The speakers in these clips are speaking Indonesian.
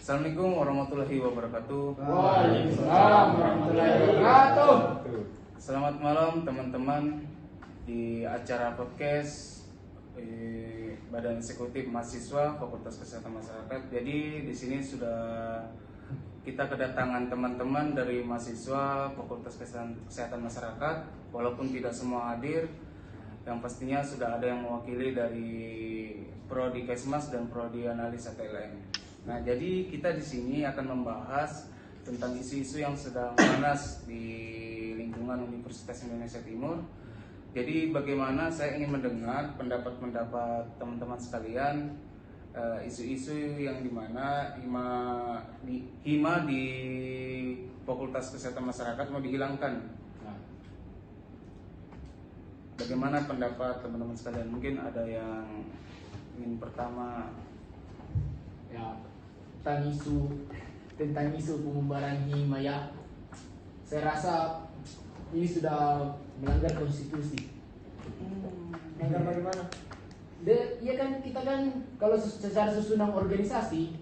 Assalamualaikum warahmatullahi wabarakatuh. Waalaikumsalam warahmatullahi wabarakatuh. Selamat malam teman-teman di acara podcast Badan Eksekutif Mahasiswa Fakultas Kesehatan Masyarakat. Jadi di sini sudah kita kedatangan teman-teman dari mahasiswa Fakultas Kesehatan Masyarakat, walaupun tidak semua hadir. Yang pastinya sudah ada yang mewakili dari Prodi Kesmas dan Prodi Analisa TLM. Nah, jadi kita di sini akan membahas tentang isu-isu yang sedang panas di lingkungan Universitas Indonesia Timur. Jadi bagaimana saya ingin mendengar pendapat-pendapat teman-teman sekalian, isu-isu yang dimana hima di Fakultas Kesehatan Masyarakat mau dihilangkan. Nah, bagaimana pendapat teman-teman sekalian? Mungkin ada yang ingin pertama. Ya, tentang isu pembubaran hima ya, saya rasa ini sudah melanggar konstitusi. Melanggar bagaimana? Iya kan, kita kan kalau secara susunan organisasi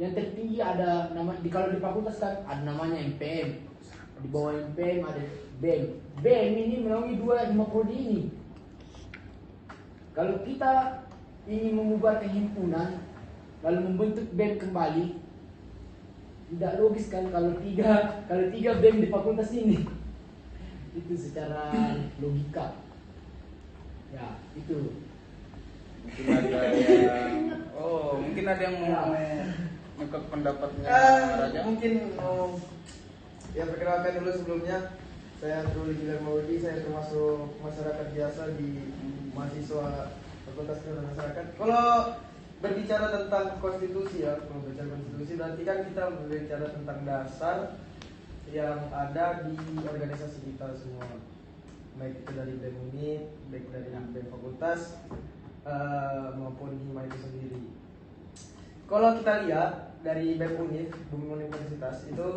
yang tertinggi ada nama, kalau di fakultas kan ada namanya MPM, di bawah MPM ada BEM. BEM ini melalui hima prodi ini. Kalau kita ingin membubarkan himpunan lalu membentuk BEM kembali, tidak logis kan kalau tiga BEM di fakultas ini. Itu secara logika. Ya, itu. Mungkin ada yang mau ngikut pendapatnya Raja. Mungkin ya perkenalkan dulu sebelumnya, saya Ruli Gilang Maudi, saya termasuk masyarakat biasa di mahasiswa Fakultas Kesehatan Masyarakat. Kalau berbicara tentang konstitusi ya, kalau berbicara konstitusi berarti kan kita berbicara tentang dasar yang ada di organisasi kita semua, baik itu dari BEM Unit, baik dari BEM Fakultas maupun hima itu sendiri. Kalau kita lihat dari BEM Unit, BEM Universitas itu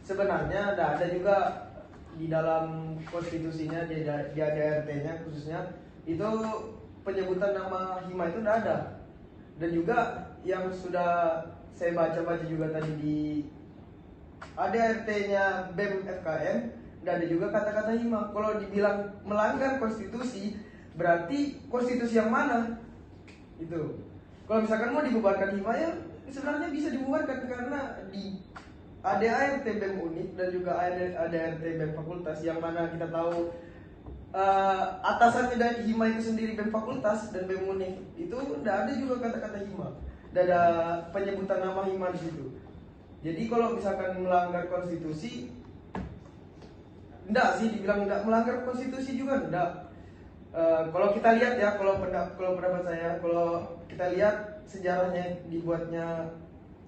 sebenarnya ada juga di dalam konstitusinya, di ADRT-nya khususnya itu penyebutan nama hima itu tidak ada. Dan juga yang sudah saya baca-baca juga tadi di ADRT-nya BEM FKM, tidak ada juga kata-kata hima. Kalau dibilang melanggar konstitusi, berarti konstitusi yang mana? Itu. Kalau misalkan mau dibubarkan hima ya sebenarnya bisa dibubarkan, karena di ADART BEM Unit dan juga ADART BEM Fakultas, yang mana kita tahu atasannya dari hima itu sendiri BEM Fakultas dan BEM Unif, itu tidak ada juga kata-kata hima, tidak ada penyebutan nama hima di situ. Jadi kalau misalkan melanggar konstitusi, tidak sih dibilang tidak melanggar konstitusi juga tidak. Kalau kita lihat ya, kalau pendapat saya, kalau kita lihat sejarahnya dibuatnya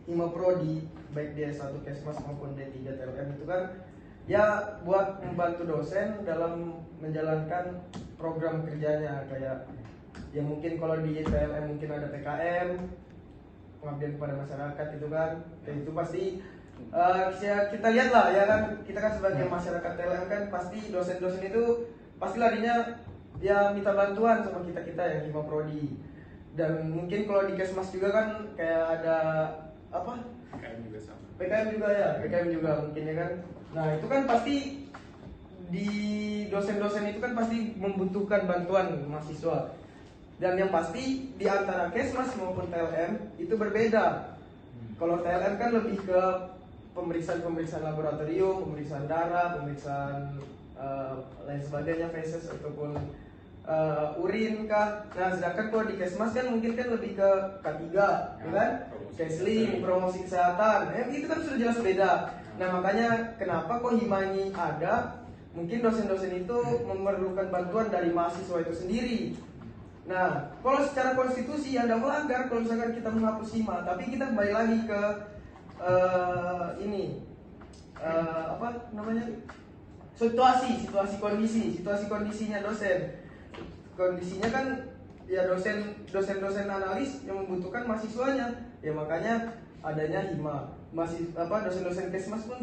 hima prodi baik di S1 Kesmas maupun D3 TLM itu kan ya buat membantu dosen dalam menjalankan program kerjanya, kayak ya mungkin kalau di TLM mungkin ada PKM, pengabdian kepada masyarakat itu kan, kayak itu pasti kita lihat lah ya kan, kita kan sebagai masyarakat TLM kan pasti dosen-dosen itu pasti larinya ya minta bantuan sama kita yang hima prodi. Dan mungkin kalau di Kesmas juga kan kayak ada apa? PKM juga mungkin ya kan. Nah itu kan pasti di dosen-dosen itu kan pasti membutuhkan bantuan mahasiswa. Dan yang pasti di antara Kesmas maupun TLM itu berbeda. Kalau TLM kan lebih ke pemeriksaan laboratorium, pemeriksaan darah, pemeriksaan lain sebagainya, feses ataupun urin kah. Nah sedangkan kalau di Kesmas kan mungkin kan lebih ke K3 ya kan, counseling, promosi kesehatan, itu kan sudah jelas beda. Nah makanya kenapa kok hima ini ada, mungkin dosen-dosen itu memerlukan bantuan dari mahasiswa itu sendiri. Nah kalau secara konstitusi Anda melanggar kalau misalkan kita menghapus hima, tapi kita kembali lagi ke apa namanya, situasi kondisinya dosen. Kondisinya kan ya dosen analis yang membutuhkan mahasiswanya, ya makanya adanya hima. Dosen-dosen Kesmas pun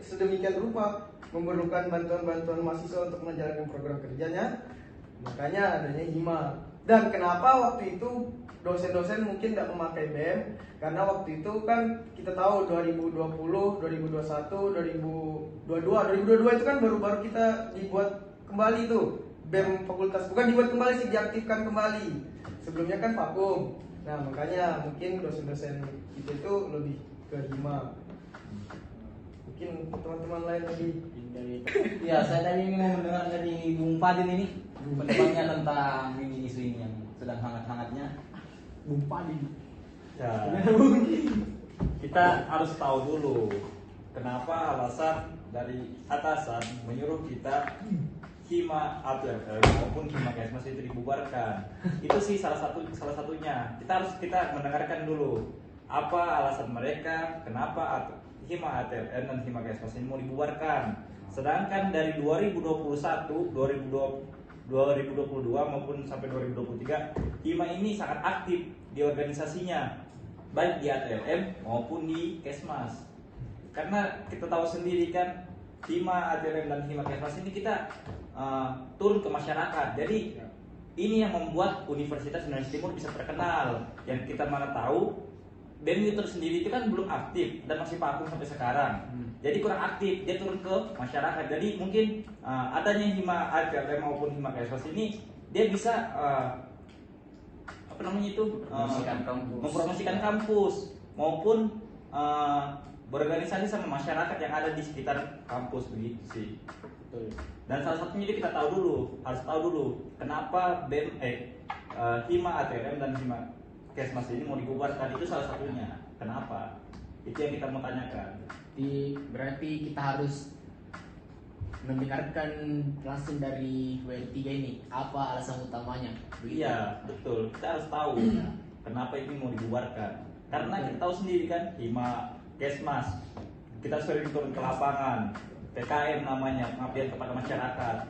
sedemikian rupa memerlukan bantuan mahasiswa untuk menjalankan program kerjanya, makanya adanya hima. Dan kenapa waktu itu dosen-dosen mungkin tidak memakai BEM? Karena waktu itu kan kita tahu 2020, 2021, 2022 itu kan baru-baru kita dibuat kembali tuh BEM fakultas. Bukan dibuat kembali sih, diaktifkan kembali. Sebelumnya kan vakum. Nah makanya mungkin dosen-dosen kita itu lebih ke hima. Mungkin teman-teman lain lagi. Ya, saya tadi ingin mendengar dari Bung Fadil ini pendapatnya tentang ini isu ini yang sedang hangat-hangatnya. Bung Padi. Ya, kita harus tahu dulu kenapa alasan dari atasan menyuruh kita hima ATLM maupun hima Kesmas itu dibubarkan. Itu sih salah satunya. Kita mendengarkan dulu apa alasan mereka kenapa hima ATLM dan hima Kesmas ini mau dibubarkan. Sedangkan dari 2021, 2022 maupun sampai 2023, hima ini sangat aktif di organisasinya, baik di ATLM maupun di Kesmas. Karena kita tahu sendiri kan, hima ATLM dan hima Kesmas ini kita turun ke masyarakat. Jadi ini yang membuat Universitas Indonesia Timur bisa terkenal. Yang kita mana tahu BEM itu sendiri itu kan belum aktif dan masih vakum sampai sekarang. Jadi kurang aktif, dia turun ke masyarakat. Jadi mungkin adanya hima ATLM maupun hima Kesmas ini dia bisa mempromosikan kampus maupun berorganisasi sama masyarakat yang ada di sekitar kampus begitu sih. Dan salah satunya itu kita harus tahu dulu kenapa BEM hima ATLM dan hima Kesmas ini mau dibubarkan, itu salah satunya. Kenapa? Itu yang kita mau tanyakan. Berarti kita harus mendengarkan langsung dari WL3 ini apa alasan utamanya. Begitu? Iya, betul. Kita harus tahu kenapa ini mau dibubarkan. Karena kita tahu sendiri kan, hima Kesmas kita sering turun ke lapangan, PKM namanya, pengabdian kepada masyarakat.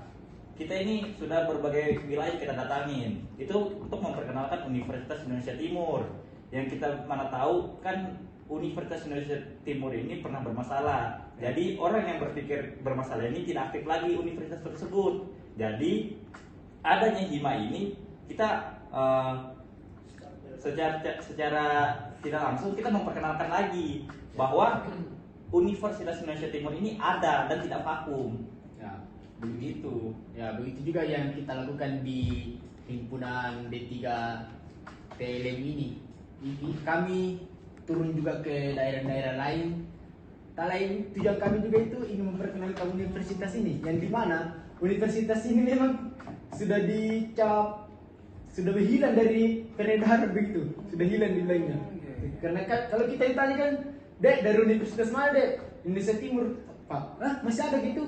Kita ini sudah berbagai wilayah kita datangin. Itu untuk memperkenalkan Universitas Indonesia Timur. Yang kita mana tahu kan Universitas Indonesia Timur ini pernah bermasalah. Jadi orang yang berpikir bermasalah ini tidak aktif lagi universitas tersebut. Jadi adanya hima ini kita secara tidak langsung kita memperkenalkan lagi bahwa Universitas Indonesia Timur ini ada dan tidak vakum. Ya, Begitu. ya begitu juga yang kita lakukan di himpunan D3 TLM ini. Kami turun juga ke daerah-daerah lain. Tak lain tujuan kami juga itu ingin memperkenalkan universitas ini, yang dimana universitas ini memang sudah dicap sudah hilang dari peredaran begitu, sudah hilang nilainya. Karena kan kalau kita ditanya kan, Dek dari universitas mana Dek? Indonesia Timur. Pak, masih ada gitu.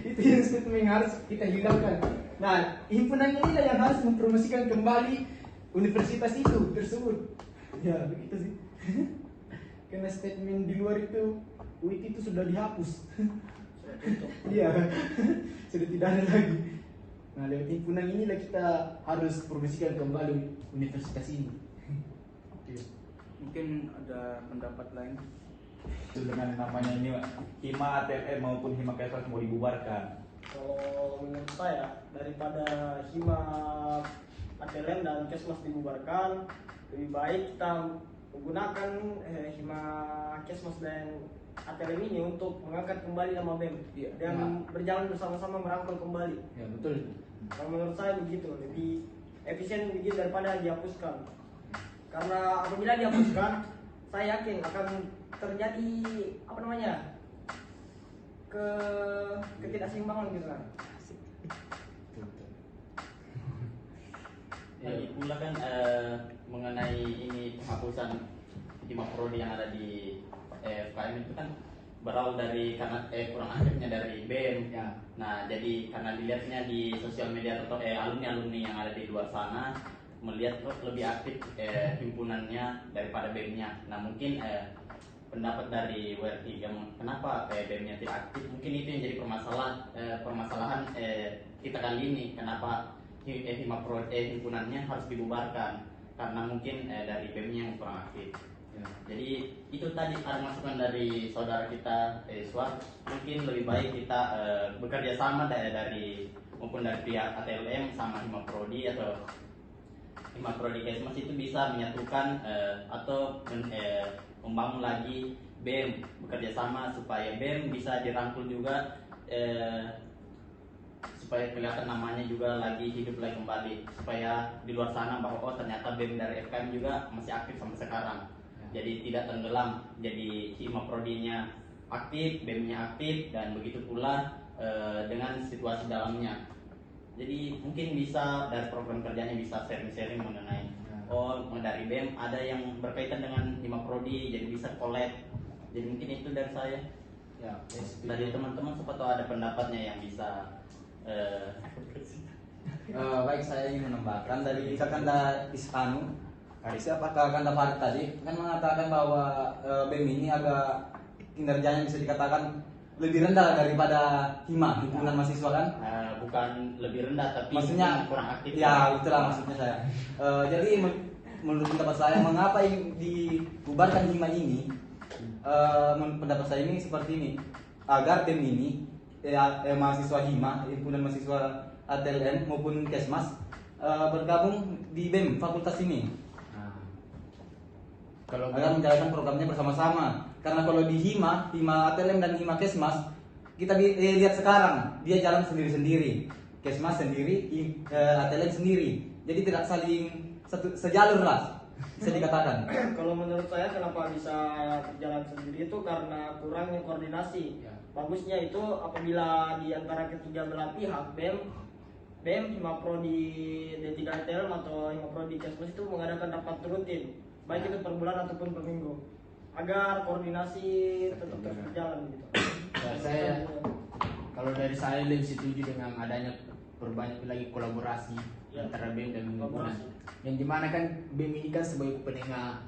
Itu yang sebetulnya yang harus kita hilangkan. Nah, himpunan inilah yang harus mempromosikan kembali universitas itu tersebut. Ya begitu sih. Karena statement di luar itu UIT itu sudah dihapus. Iya, sudah tidak ada lagi. Nah, lewat himpunan inilah kita harus promosikan kembali universitas ini. Mungkin ada pendapat lain. Dengan namanya ini hima ATLM maupun hima Kesmas mau dibubarkan. Kalau menurut saya, daripada hima ATLM dan Kesmas dibubarkan, lebih baik kita menggunakan hima Kesmas dan ATLM ini untuk mengangkat kembali nama BEM dan berjalan bersama-sama merangkul kembali. Ya betul. Kalau menurut saya begitu, lebih efisien begitu daripada dihapuskan. Karena apabila dihapuskan, saya yakin akan terjadi ketidakseimbangan gitu kan. Lagi pula kan mengenai ini penghapusan hima prodi yang ada di FKM itu kan berawal dari karena kurang aktifnya dari BEM. Ya. Nah, jadi karena dilihatnya di sosial media atau alumni-alumni yang ada di luar sana melihat kok lebih aktif himpunannya daripada BEM-nya. Nah, mungkin pendapat dari WR3 kenapa BEM-nya tidak aktif? Mungkin itu yang jadi permasalahan kita kali ini. Kenapa himpunannya harus dibubarkan? Karena mungkin dari BEM-nya yang kurang aktif. Ya. Jadi itu tadi ada masukan dari saudara kita Swat. Mungkin lebih baik kita bekerja sama dari maupun dari pihak ATLM sama Hima Prodi atau Hima Prodi Kesmas itu bisa menyatukan atau membangun lagi BEM, bekerja sama supaya BEM bisa dirangkul juga, supaya kelihatan namanya juga lagi hidup lagi kembali, supaya di luar sana bahwa oh ternyata BEM dari FKM juga masih aktif sampai sekarang. Jadi tidak tenggelam, jadi Hima Prodinya aktif, BEM-nya aktif, dan begitu pula dengan situasi dalamnya. Jadi mungkin bisa dari program kerjanya bisa sharing-sharing mengenai oh dari BEM ada yang berkaitan dengan Hima Prodi, jadi bisa collab. Jadi mungkin itu dari saya. Ya, Dari teman-teman siapa tahu ada pendapatnya yang bisa Baik, saya ingin menambahkan dari Kakanda Iskanu. Siapakah Kakanda Farid tadi kan mengatakan bahwa BEM ini agak kinerjanya bisa dikatakan lebih rendah daripada himpunan mahasiswa kan? bukan lebih rendah tapi Maksudnya kurang aktif. Ya, itulah maksudnya saya. Jadi menurut pendapat saya mengapa yang dibubarkan hima ini? Menurut pendapat saya ini seperti ini, agar BEM ini mahasiswa hima, himpunan mahasiswa ATLM maupun Kesmas bergabung di BEM fakultas ini. Kalau Agar menjalankan programnya bersama-sama. Karena kalau di hima ATLM dan hima Kesmas, kita lihat sekarang dia jalan sendiri-sendiri. Kesmas sendiri, ATLM sendiri. Jadi tidak saling sejalur lah, bisa dikatakan. Kalau menurut saya kenapa bisa berjalan sendiri itu karena kurangnya koordinasi. Ya. Bagusnya itu apabila di antara ketiga belah pihak BEM, Hima Prodi D3 atau Hima Prodi Kesmas itu mengadakan rapat rutin, baik itu per bulan ataupun per minggu, agar koordinasi tetap terus berjalan gitu. Ya, kalau dari saya lebih setuju dengan adanya perbanyak lagi kolaborasi Ya. antara BEM dan himpunan. Kolaborasi. Yang dimana kan BEM ini kan sebagai penengah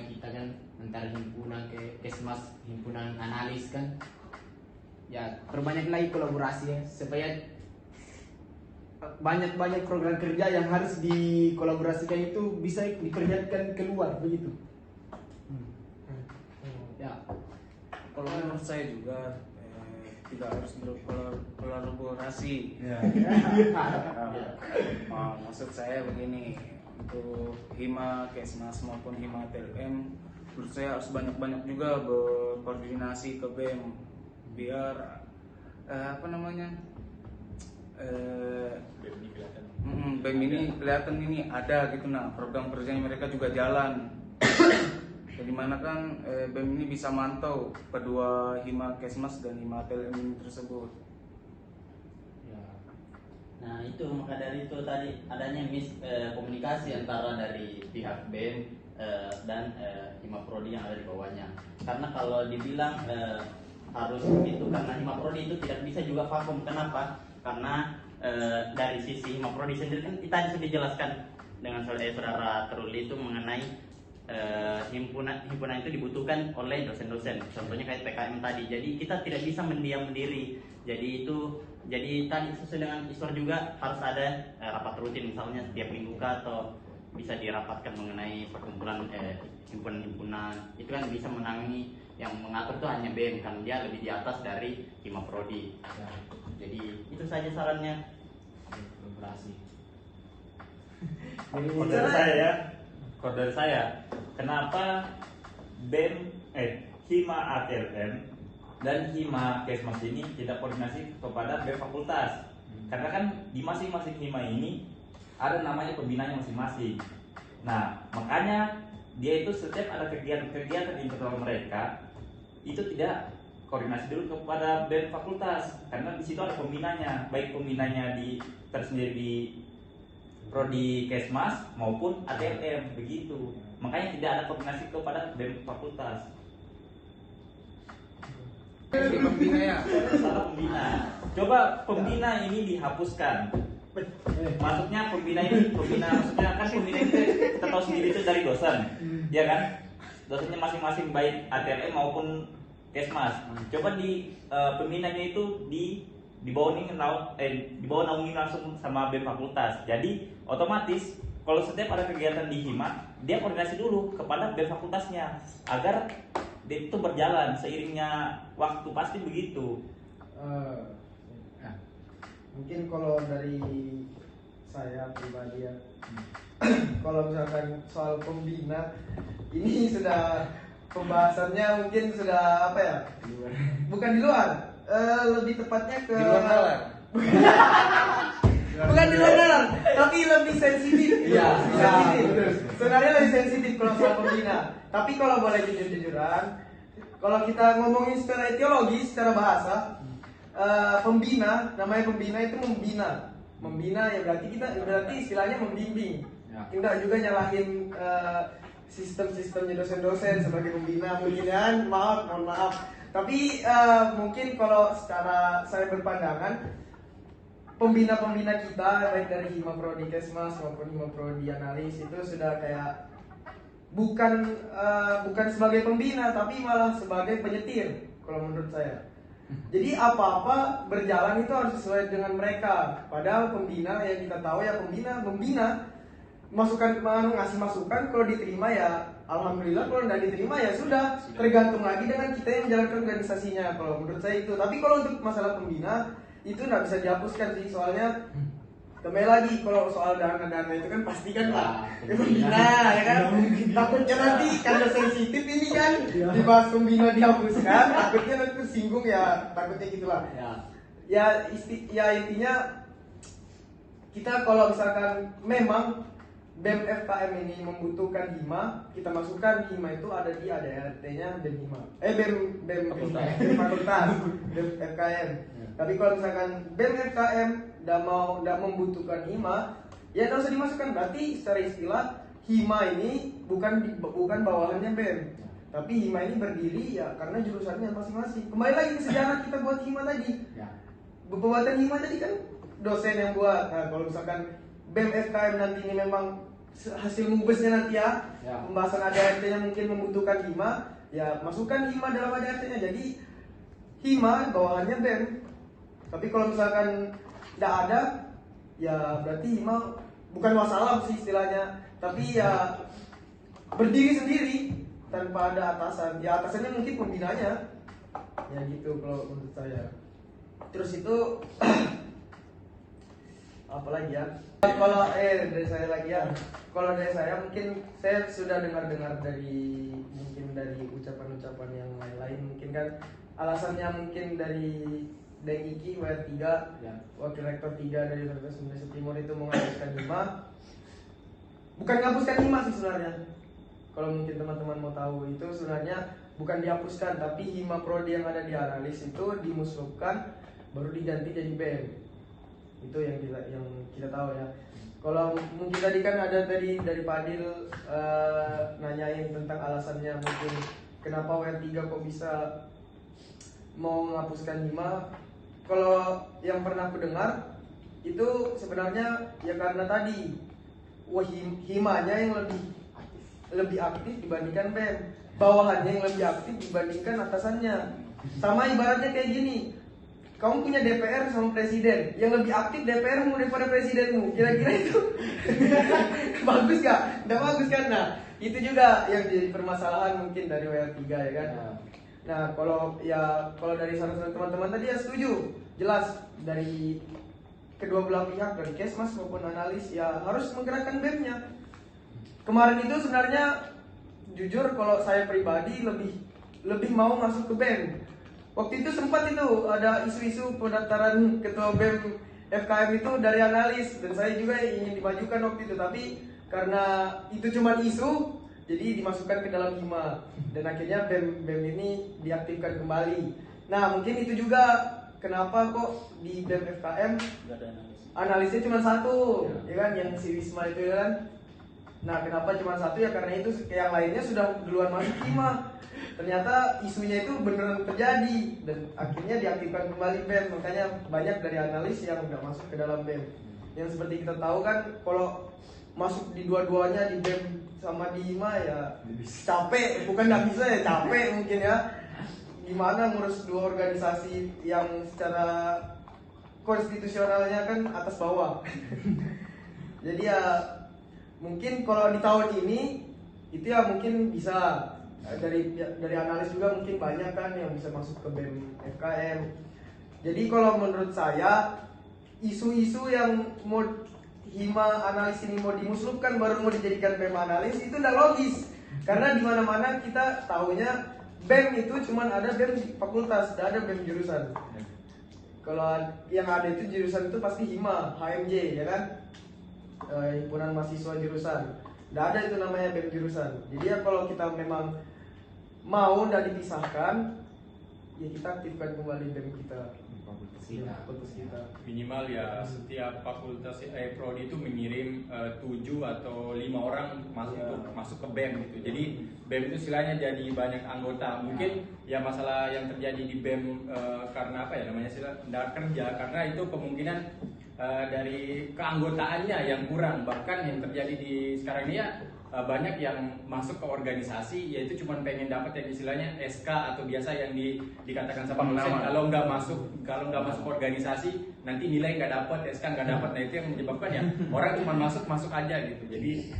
kita kan antara himpunan ke Kesmas, himpunan analis kan. Ya, perbanyak lagi kolaborasi ya supaya banyak program kerja yang harus dikolaborasikan itu bisa diperlihatkan keluar begitu. Ya, Kalau menurut saya juga tidak harus berkolaborasi. Maksud saya begini, untuk hima Kesmas maupun hima TLM, menurut saya harus banyak juga berkoordinasi ke BEM biar BEM ini kelihatan ini ada gitu, nah program kerjanya mereka juga jalan. Jadi mana kan BEM ini bisa mantau kedua hima Kesmas dan hima TLM ini tersebut. Nah itu maka dari itu tadi adanya komunikasi antara dari pihak BEM dan Hima Prodi yang ada di bawahnya. Karena kalau dibilang harus begitu, karena Hima Prodi itu tidak bisa juga vakum. Kenapa? Karena dari sisi Hima Prodi sendiri kan tadi sudah dijelaskan dengan saudara Teruli itu mengenai himpunan itu dibutuhkan oleh dosen-dosen. Contohnya kayak PKM tadi. Jadi kita tidak bisa mendiam diri. Jadi tadi sesuai dengan Iswar juga harus ada rapat rutin misalnya setiap minggu atau bisa dirapatkan mengenai perkumpulan himpunan-himpunan. Itu kan bisa menangani, yang mengatur itu hanya BEM kan, dia lebih di atas dari Hima Prodi. Jadi itu saja sarannya. kolaborasi. Kalau dari saya, kenapa BEM, Hima ATLM dan Hima Kesmas ini tidak koordinasi kepada BEM fakultas? Karena kan di masing-masing Hima ini ada namanya pembinanya masing-masing. Nah, makanya dia itu setiap ada kegiatan internal mereka itu tidak koordinasi dulu kepada BEM fakultas, karena di situ ada pembinanya, baik pembinanya tersendiri di Prodi Kesmas maupun ATLM begitu. Makanya tidak ada koordinasi kepada BEM fakultas. Pembina ya. Salah pembina. Coba pembina ini dihapuskan. Maksudnya pembina maksudnya kan pembina itu kita tahu sendiri itu dari dosen, ya kan? Dosennya masing-masing baik ATLM maupun Kesmas. Coba di pembinanya itu di bawah naungi langsung sama BEM fakultas. Jadi otomatis kalau setiap ada kegiatan di Hima, dia koordinasi dulu kepada BEM fakultasnya agar dia itu berjalan seiringnya waktu, pasti begitu. Mungkin kalau dari saya pribadi ya, kalau misalkan soal pembina ini sudah pembahasannya mungkin sudah apa ya? Bukan di luar, lebih tepatnya ke Di luar nalar. Bukan di luar nalar, tapi lebih sensitif. Iya, Sensitif. betul. Sebenarnya lebih sensitif kalau soal pembina. Tapi kalau boleh jujur-jujuran, kalau kita ngomongin secara etiologi, secara bahasa, pembina, namanya pembina itu membina ya berarti istilahnya membimbing. Ya. Tidak juga nyalahin sistemnya dosen-dosen sebagai pembina mungkin kan, mohon maaf. Tapi mungkin kalau secara saya berpandangan, pembina-pembina kita baik dari Hima Prodi Kesmas maupun Hima Prodi Analis itu sudah kayak bukan sebagai pembina tapi malah sebagai penyetir kalau menurut saya. Jadi apa-apa berjalan itu harus sesuai dengan mereka. Padahal pembina yang kita tahu ya pembina ngasih masukan, kalau diterima ya alhamdulillah, kalau tidak diterima ya sudah, tergantung lagi dengan kita yang menjalankan organisasinya. Kalau menurut saya itu. Tapi kalau untuk masalah pembina itu nggak bisa dihapuskan sih, soalnya kembali lagi kalau soal dana itu kan pasti kan lah pembina ya kan, takutnya nanti karena sensitif ini kan dibahas pembina dihapuskan, takutnya nanti tersinggung ya, takutnya gitulah ya intinya kita kalau misalkan memang BEM FKM ini membutuhkan Hima, kita masukkan Hima itu ada di ADRT-nya BEM Hima. BEM fakultas, BEM FKM. Tapi kalau misalkan BEM FKM tidak membutuhkan Hima, ya tidak usah dimasukkan. Berarti secara istilah Hima ini bukan bawahannya BEM. Tapi Hima ini berdiri ya karena jurusannya masing-masing. Kembali lagi ke sejarah kita buat Hima tadi. Pembuatan Hima tadi kan dosen yang buat. Nah, kalau misalkan BEM FKM nanti ini memang hasil mubesnya nanti ya, pembahasan ADRT-nya mungkin membutuhkan Hima, ya masukkan Hima dalam ADRT-nya. Jadi Hima bawahannya BEM. Tapi kalau misalkan tidak ada, ya berarti Hima bukan masalah sih istilahnya, tapi ya berdiri sendiri tanpa ada atasan. Ya atasannya mungkin pembinanya. Ya gitu kalau menurut saya. Terus itu apa lagi ya? Kalau dari saya lagi ya. Kalau dari saya mungkin saya sudah dengar dari ucapan-ucapan yang lain-lain, mungkin kan alasannya mungkin dari Iki WR3 Wakil Rektor 3 dari Universitas Indonesia Timur itu menghapuskan Hima. Bukan menghapuskan Hima sih sebenarnya. Kalau mungkin teman-teman mau tahu, itu sebenarnya bukan dihapuskan, tapi Hima Prodi yang ada di Analis itu dimusnahkan baru diganti jadi BEM. Itu yang kita tahu ya. Kalau mungkin tadi kan ada dari Padil nanyain tentang alasannya mungkin kenapa WR3 kok bisa mau menghapuskan Hima. Kalau yang pernah aku dengar itu sebenarnya ya karena tadi Himanya yang lebih aktif dibandingkan BEM, bawahannya yang lebih aktif dibandingkan atasannya. Sama ibaratnya kayak gini, kamu punya DPR sama presiden, yang lebih aktif DPR-mu daripada presidenmu. Kira-kira itu bagus gak? Nggak bagus kan? Nah, itu juga yang jadi permasalahan mungkin dari WR3 ya kan. Nah, kalau dari saran-saran teman-teman tadi ya setuju. Jelas dari kedua belah pihak, dari Kesmas maupun Analis ya harus menggerakkan BEM-nya. Kemarin itu sebenarnya jujur kalau saya pribadi lebih mau masuk ke BEM. Waktu itu sempat itu ada isu-isu pendaftaran ketua BEM FKM itu dari Analis, dan saya juga ingin dimajukan waktu itu, tapi karena itu cuma isu jadi dimasukkan ke dalam Hima, dan akhirnya BEM ini diaktifkan kembali. Nah mungkin itu juga kenapa kok di BEM FKM analisnya cuma satu ya kan, yang si Wisma itu ya kan. Nah kenapa cuma satu ya karena itu yang lainnya sudah duluan masuk Hima. Ternyata isunya itu beneran terjadi dan akhirnya diaktifkan kembali BEM. Makanya banyak dari analis yang udah masuk ke dalam BEM. Yang seperti kita tahu kan, kalau masuk di dua-duanya, di BEM sama di Hima ya capek, bukan nggak bisa ya, capek mungkin ya. Gimana ngurus dua organisasi yang secara konstitusionalnya kan atas bawah. Jadi ya mungkin kalau di tahun ini itu ya mungkin bisa dari analis juga mungkin banyak kan yang bisa masuk ke BEM FKM. Jadi kalau menurut saya isu-isu yang mau hima analis ini mau dimuslubkan baru mau dijadikan BEM analis, itu udah logis. Karena di mana-mana kita tahunya BEM itu cuman ada BEM fakultas, tidak ada BEM jurusan. Kalau yang ada itu jurusan itu pasti hima, HMJ ya kan, himpunan mahasiswa jurusan. Tidak ada itu namanya BEM jurusan. Jadi ya kalau kita memang mau dan dipisahkan, ya kita aktifkan kembali BEM kita. Fakultas kita. Minimal ya setiap fakultas prodi itu mengirim 7 atau 5 orang untuk masuk ke BEM gitu. Jadi BEM itu istilahnya jadi banyak anggota. Mungkin ya masalah yang terjadi di BEM karena apa ya namanya tidak kerja, karena itu kemungkinan dari keanggotaannya yang kurang. Bahkan yang terjadi di sekarang ini ya banyak yang masuk ke organisasi yaitu cuma pengen dapat yang istilahnya SK atau biasa yang dikatakan sama dosen, kalau nggak masuk organisasi nanti nilai nggak dapat, SK nggak dapat. Nah itu yang menyebabkan ya orang cuma masuk aja gitu. Jadi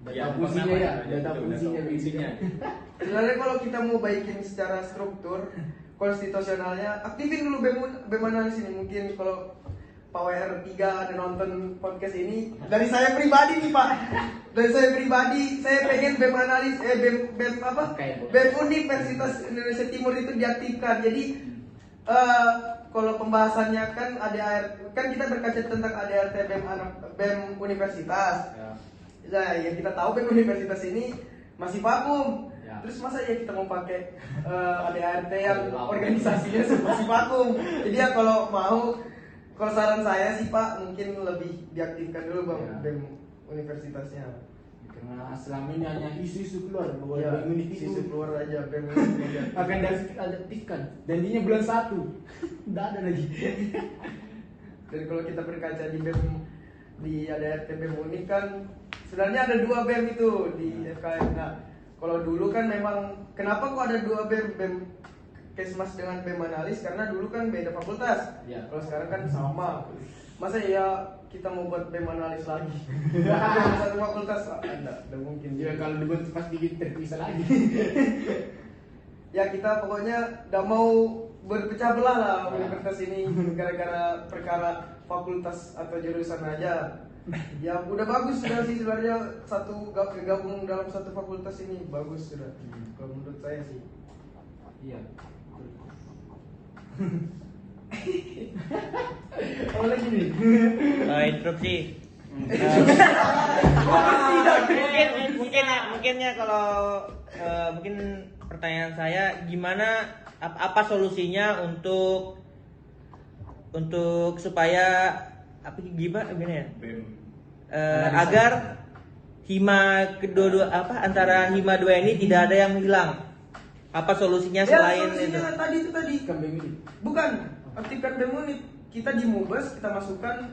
data fungsinya. Sebenarnya kalau kita mau baikin secara struktur konstitusionalnya, aktifin dulu BEM analis ini. Mungkin kalau Pak WR3 ada nonton podcast ini, dari saya pribadi nih Pak, dari saya pribadi, saya pengen BEM analis, BEM apa? BEM Universitas Indonesia Timur itu diaktifkan. Jadi kalau pembahasannya kan ADART, kan kita berkaca tentang ADART BEM Universitas. Nah, yang kita tahu BEM Universitas ini masih vakum. Terus masa ya kita mau pakai ADART yang organisasinya masih vakum. Jadi ya kalau saran saya sih Pak, mungkin lebih diaktifkan dulu Bang BEM Universitasnya. Karena selama ini hanya isu-isu keluar bahwa Ya, BEM ini isu keluar aja BEM akan diaktifkan. Janjinya bulan 1. Tidak ada lagi. Dan kalau kita berkaca di BEM di ADART BEM Unik kan sebenarnya ada 2 BEM itu di FKM. Nah, kalau dulu kan memang kenapa kok ada 2 BEM Kesmas dengan BEM analis, karena dulu kan beda fakultas. Ya. Kalau sekarang kan sama. Masa ya kita mau buat BEM analis lagi? Satu fakultas ada, mungkin. Ya kalau dibuat pasti terpisah lagi. Ya kita pokoknya udah mau berpecah belah lah universitas ini gara-gara perkara fakultas atau jurusan aja. Ya udah bagus sudah sih sebenarnya gabung dalam satu fakultas ini bagus sudah. Kalau menurut saya sih. Iya. Apa lagi nih? Interupsi. Mungkin kalau mungkin pertanyaan saya gimana apa solusinya untuk supaya gimana ya? Agar hima kedua antara hima 2 ini tidak ada yang hilang. Apa solusinya selain itu? Tadi Kan BEM ini. bukan aktifkan BEM Unit. Kita di Mubes kita masukkan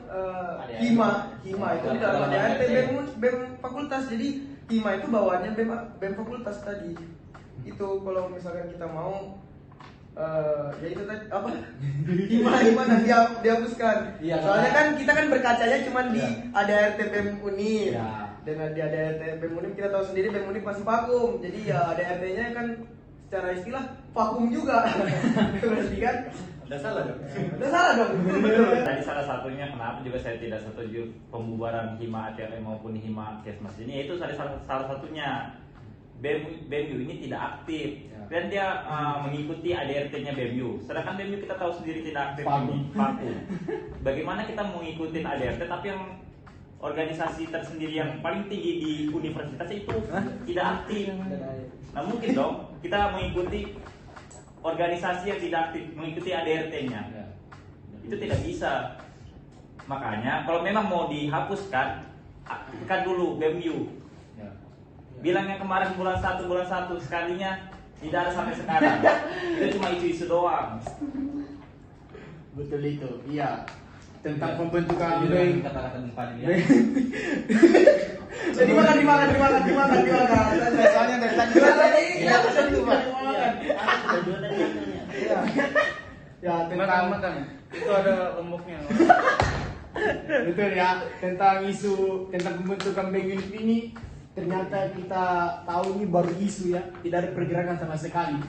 hima itu di dalam ADART BEM fakultas. Jadi hima itu bawaannya BEM fakultas tadi. Itu kalau misalkan kita mau ya itu tadi apa? hima nanti dihapuskan. Iya, Soalnya kan kita kan berkacanya cuma di Iya. ADART BEM Unit. Iya. Dan di ADART BEM Unit kita tahu sendiri BEM Unit masih vakum. Jadi ya ADART-nya kan secara istilah vakum juga. Berarti kan Udah salah dong. udah salah dong. Betul. Tadi salah satunya kenapa juga saya tidak setuju pembubaran hima ATLM maupun hima Kesmas ini, itu salah satunya BEMU ini tidak aktif dan dia mengikuti ADRT-nya BEMU. Sedangkan BEMU kita tahu sendiri tidak aktif, ini vakum. Bagaimana kita mengikuti ADRT tapi yang organisasi tersendiri yang paling tinggi di universitas itu tidak aktif? Nah mungkin dong kita mengikuti organisasi yang tidak aktif, mengikuti ADRT-nya. Itu tidak bisa. Makanya kalau memang mau dihapuskan, aktifkan dulu BEMU. Bilangnya kemarin bulan 1 sekalinya, tidak ada sampai sekarang. Itu cuma isu-isu doang. Betul itu. Iya. Tentang pembentukan BEM. Kata-kata Bupati ya. Jadi dimakan. Soalnya dari tadi Iya, pesan dulu, Pak. Iya. Ya tentang Makan. Itu ada lomboknya. betul ya, tentang isu tentang pembentukan BEM Unit ini ternyata kita tahu ini baru isu ya, tidak ada pergerakan sama sekali.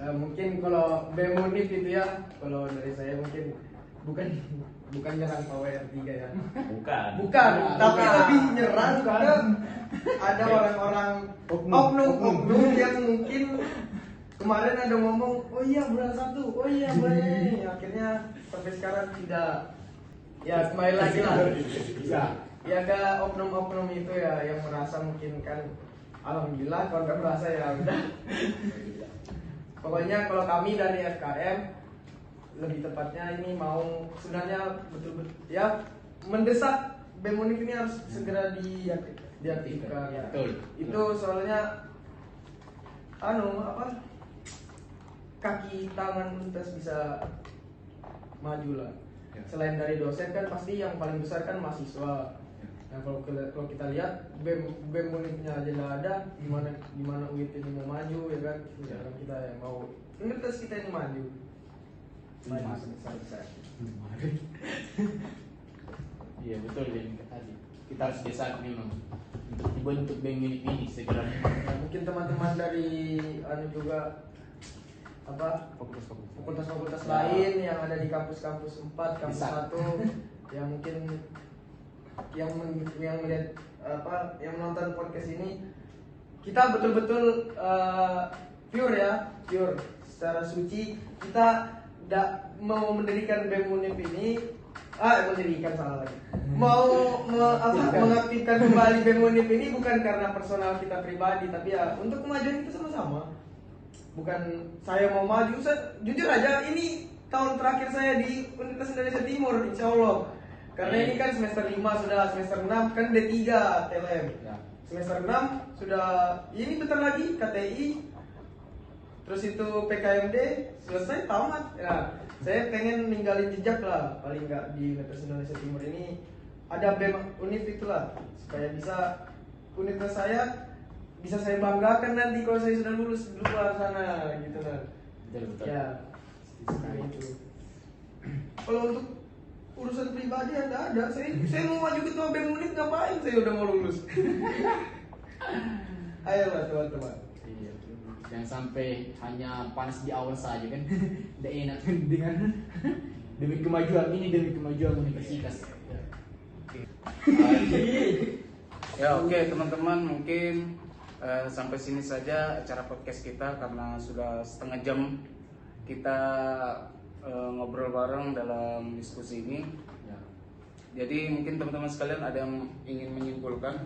Mungkin kalau BEM Unit itu ya, kalau dari saya mungkin bukan nyerang Power 3 ya. Bukan. Bukan, tapi Bukan. lebih nyerang Bukan. ke ada orang-orang oknum yang mungkin kemarin ada ngomong, oh iya bulan 1, oh iya bulan ini. Akhirnya sampai sekarang tidak. Ya kembali lagi lah. Bisa. Ya ada oknum-oknum itu ya yang merasa mungkin kan, alhamdulillah kalau nggak merasa ya udah. Pokoknya kalau kami dari FKM lebih tepatnya ini mau sebenarnya betul-betul ya mendesak BEM Unif ini harus segera diaktifkan. Betul. Itu soalnya kaki tangan universitas bisa maju lah. Selain dari dosen kan pasti yang paling besar kan mahasiswa. Nah kalau kita lihat BEM Unifnya aja nggak ada, gimana UIT ini mau maju ya kan? Sekarang kita yang mau universitas kita ini maju. Maju besar. Iya betul yang tadi. Kita harus desak memang untuk dibentuk BEM Unif ini segera. Nah, mungkin teman-teman dari juga fakultas-fakultas lain yang ada di kampus-kampus 4, kampus Bisa. 1 yang mungkin yang melihat yang menonton podcast ini, kita betul-betul pure secara suci. Kita tidak mau mendirikan BEM Unif ini mengaktifkan kembali BEM Unif ini bukan karena personal kita pribadi, tapi ya untuk kemajuan kita sama-sama. Bukan saya mau maju, jujur aja ini tahun terakhir saya di Universitas Indonesia Timur, insya Allah. Karena ini kan semester 5 sudah, semester 6 kan D3 TLM. Semester 6 sudah, ini bentar lagi KTI. Terus itu PKMD selesai tamat. Ya, saya pengen ninggalin jejak lah, paling nggak di Universitas Indonesia Timur ini ada BEM Unif itulah, supaya bisa universitas saya bisa saya banggakan nanti kalau saya sudah lulus di luar sana gitu kan. Betul. Ya, seperti itu. Kalau untuk urusan pribadi ada. Saya mau maju ketua BEM Unif ngapain? Saya udah mau lulus. Ayolah teman-teman. Iya. Jangan sampai hanya panas di awal saja kan. Tidak enak dengan demi kemajuan ini, demi kemajuan universitas. Ya oke teman-teman, mungkin sampai sini saja acara podcast kita karena sudah setengah jam kita ngobrol bareng dalam diskusi ini. Jadi mungkin teman-teman sekalian ada yang ingin menyimpulkan?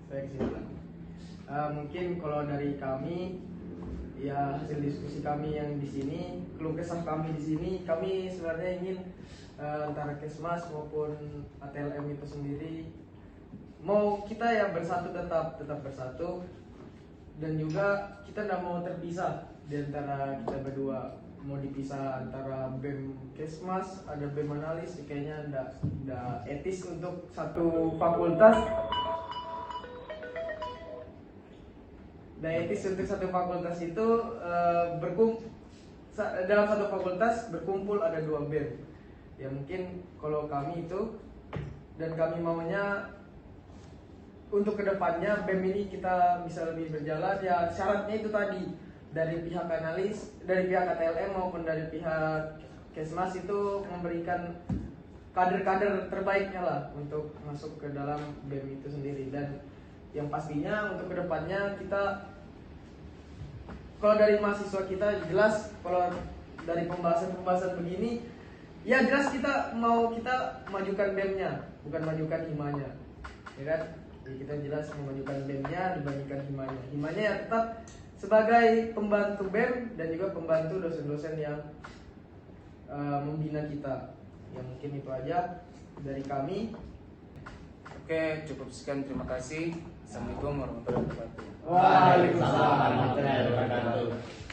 Saya kesimpulan. Mungkin kalau dari kami ya hasil diskusi kami yang di sini, keluh kesah kami di sini, kami sebenarnya ingin antara Kesmas maupun ATLM itu sendiri mau kita ya bersatu, tetap bersatu, dan juga kita tidak mau terpisah di antara kita berdua. Mau dipisah antara BEM Kesmas, ada BEM Analis, kayaknya tidak etis untuk satu fakultas. Etis untuk satu fakultas itu dalam satu fakultas berkumpul ada 2 BEM. Ya mungkin kalau kami itu, dan kami maunya untuk kedepannya BEM ini kita bisa lebih berjalan. Ya syaratnya itu tadi, dari pihak analis, dari pihak KTLM maupun dari pihak Kesmas itu memberikan kader-kader terbaiknya lah untuk masuk ke dalam BEM itu sendiri. Dan yang pastinya untuk kedepannya kita, kalau dari mahasiswa kita jelas, kalau dari pembahasan begini ya jelas kita majukan BEM-nya, bukan majukan himanya, ya kan? Jadi kita jelas memajukan BEM-nya dibandingkan himanya. Himanya ya tetap sebagai pembantu BEM dan juga pembantu dosen-dosen yang membina kita. Ya mungkin itu aja dari kami. Oke, cukup sekian, terima kasih. Assalamualaikum warahmatullahi wabarakatuh. Waalaikumsalam warahmatullahi wabarakatuh.